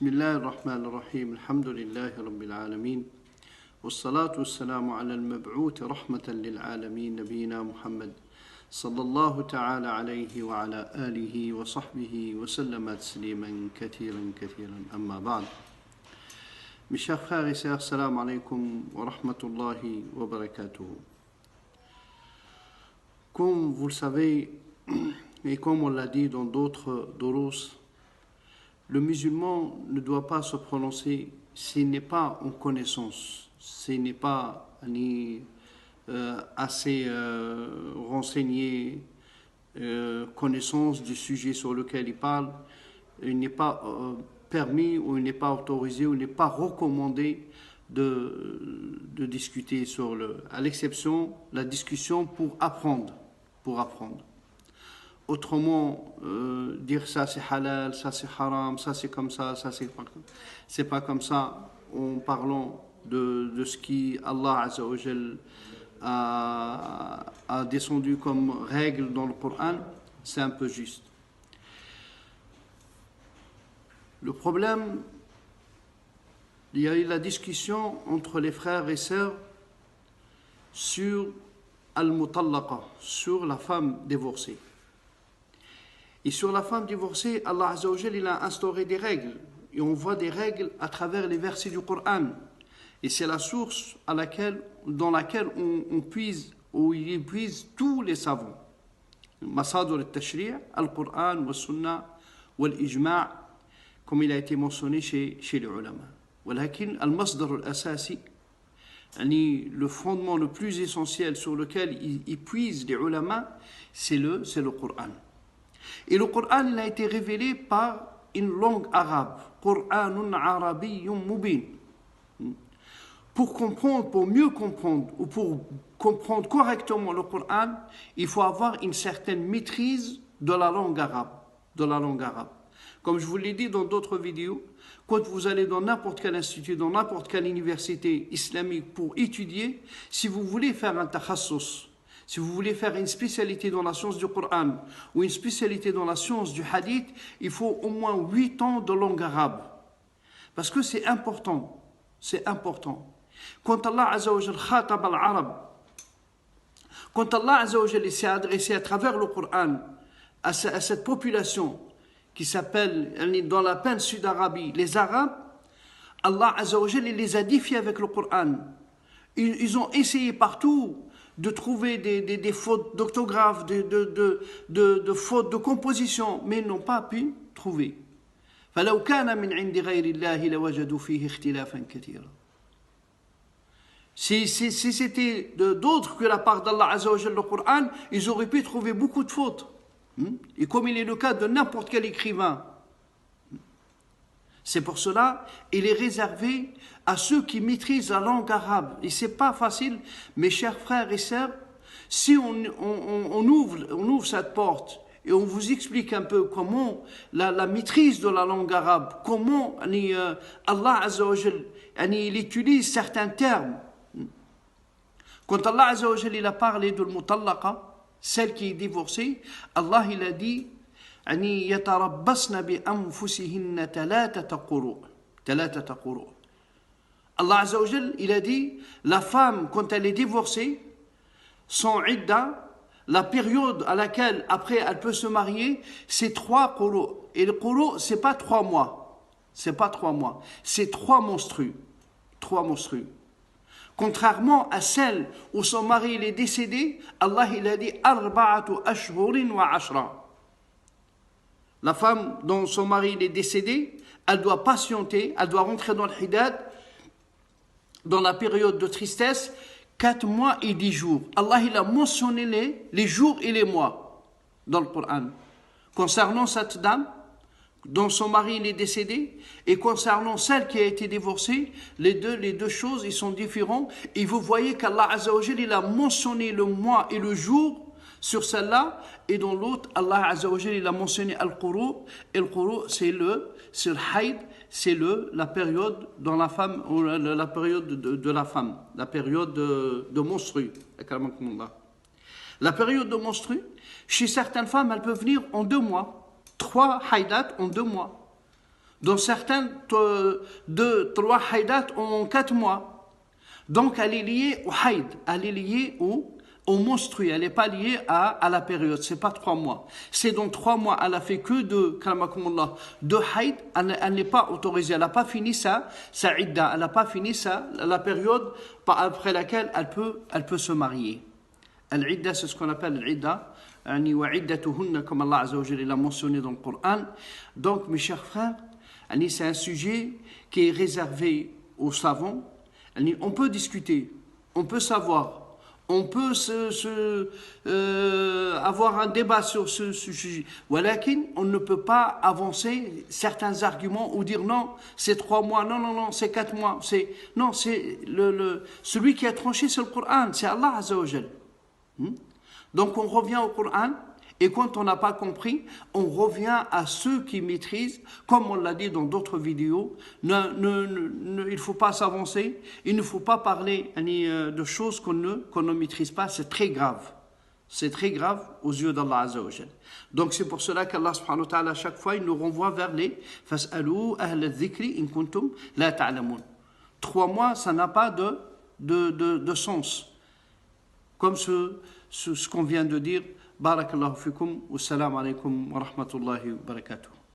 بسم الله الرحمن الرحيم الحمد لله رب العالمين والصلاة والسلام على المبعوث رحمة للعالمين نبينا محمد صلى الله تعالى عليه وعلى آله وصحبه وسلم تسليما كثيرا كثيرا أما بعد. Mes chers frères et sœurs, salam alaikum wa rahmatullahi wa barakatuh. Comme vous le savez, et comme on l'a dit dans d'autres durus, le musulman ne doit pas se prononcer s'il n'est pas en connaissance, s'il n'est pas assez renseigné, connaissance du sujet sur lequel il parle. Il n'est pas permis ou il n'est pas autorisé ou il n'est pas recommandé de discuter à l'exception la discussion pour apprendre. Autrement, dire ça c'est halal, ça c'est haram, ça c'est comme ça c'est pas comme ça, en parlant de ce qui Allah Azza wa Jal a descendu comme règle dans le Coran, c'est un peu juste. Le problème, il y a eu la discussion entre les frères et sœurs sur al-mutallaqa, sur la femme divorcée. Et sur la femme divorcée, Allah Azza wa Jal, il a instauré des règles. Et on voit des règles à travers les versets du Coran. Et c'est la source dans laquelle on puise, où ils puisent tous les savants. Masadur al-Tashri', al-Qur'an, wa-Sunnah, wal-Ijma', comme il a été mentionné chez les ulama. Walakin al-Masdar al-Asasi, le fondement le plus essentiel sur lequel ils puisent les ulama, c'est le Coran. Et le Coran, il a été révélé par une langue arabe. Qur'anun arabiyyun mubin. Pour mieux comprendre ou pour comprendre correctement le Coran, il faut avoir une certaine maîtrise de la langue arabe. Comme je vous l'ai dit dans d'autres vidéos, quand vous allez dans n'importe quel institut, dans n'importe quelle université islamique pour étudier, si vous voulez faire un takhassus, si vous voulez faire une spécialité dans la science du Coran ou une spécialité dans la science du hadith, il faut au moins 8 ans de langue arabe. Parce que c'est important. Quand Allah Azza wa Jal khatab al-Arab, quand Allah Azza wa Jal s'est adressé à travers le Coran à cette population qui s'appelle dans la péninsule d'Arabie, les Arabes, Allah Azza wa Jal les a défiés avec le Coran. Ils ont essayé partout de trouver des fautes d'orthographe, de fautes de composition, mais ils n'ont pas pu trouver. فَلَوْ كَانَ مِنْ عِنْدِ غَيْرِ اللَّهِ لَوَجَدُوا فِيهِ اخْتِلَافًا كَثِيرًا. Si c'était d'autres que la part d'Allah Azza wa Jalla, le Coran, ils auraient pu trouver beaucoup de fautes. Et comme il est le cas de n'importe quel écrivain. C'est pour cela il est réservé à ceux qui maîtrisent la langue arabe. Et ce n'est pas facile, mes chers frères et sœurs, si on ouvre cette porte et on vous explique un peu comment la maîtrise de la langue arabe, comment Allah Azza wa Jal, il utilise certains termes. Quand Allah Azza wa Jal, il a parlé de l'mutallaqa, celle qui est divorcée, Allah il a dit يتربصن بأنفسهن ثلاثة قروء. Allah Azza wa Jal, il a dit, la femme, quand elle est divorcée, son idda, la période à laquelle après elle peut se marier, c'est 3 quru. Et le quru, c'est pas 3 mois. C'est 3 menstrues. Contrairement à celle où son mari il est décédé, Allah il a dit arba'atu ashhurin wa ashra. La femme dont son mari il est décédé, elle doit patienter, elle doit rentrer dans le hidad, dans la période de tristesse, 4 mois et 10 jours. Allah il a mentionné les jours et les mois dans le Coran. Concernant cette dame, dont son mari il est décédé, et concernant celle qui a été divorcée, les deux choses ils sont différents. Et vous voyez qu'Allah Azza wa Jal, il a mentionné le mois et le jour sur celle-là, et dans l'autre, Allah Azza wa Jal, il a mentionné al-quru, et le quru c'est le hayd, c'est la période dans la femme, ou la période de la femme, la période de menstrue. La période de menstrue, chez certaines femmes, elle peut venir en 2 mois. 3 haydats en 2 mois. Dans certains, 2, 3 haïdat en 4 mois. Donc elle est liée au haïd, elle est liée au monstru, elle n'est pas liée à la période, c'est pas 3 mois. C'est dans 3 mois, elle a fait que de haïd, elle n'est pas autorisée, elle n'a pas fini sa idda, elle n'a pas fini la période après laquelle elle peut se marier. Al-idda, c'est ce qu'on appelle l'idda, comme Allah Azza wa Jalla l'a mentionné dans le Coran. Donc mes chers frères, c'est un sujet qui est réservé aux savants. On peut discuter, on peut savoir, on peut avoir un débat sur ce sujet. Walakin, on ne peut pas avancer certains arguments ou dire non, c'est 3 mois, non, c'est 4 mois. Non, c'est celui qui a tranché, c'est le Coran, c'est Allah Azza wa Jalla. Donc on revient au Coran. Et quand on n'a pas compris, on revient à ceux qui maîtrisent, comme on l'a dit dans d'autres vidéos, il ne faut pas s'avancer, il ne faut pas parler de choses qu'on ne maîtrise pas, c'est très grave. C'est très grave aux yeux d'Allah Azza wa Jal. Donc c'est pour cela qu'Allah subhanahu wa ta'ala, à chaque fois, il nous renvoie vers les « Fas'alou ahl al-dhikri in kuntum la ta'lamun ». 3 mois, ça n'a pas de sens. Comme ce qu'on vient de dire. بارك الله فيكم والسلام عليكم ورحمة الله وبركاته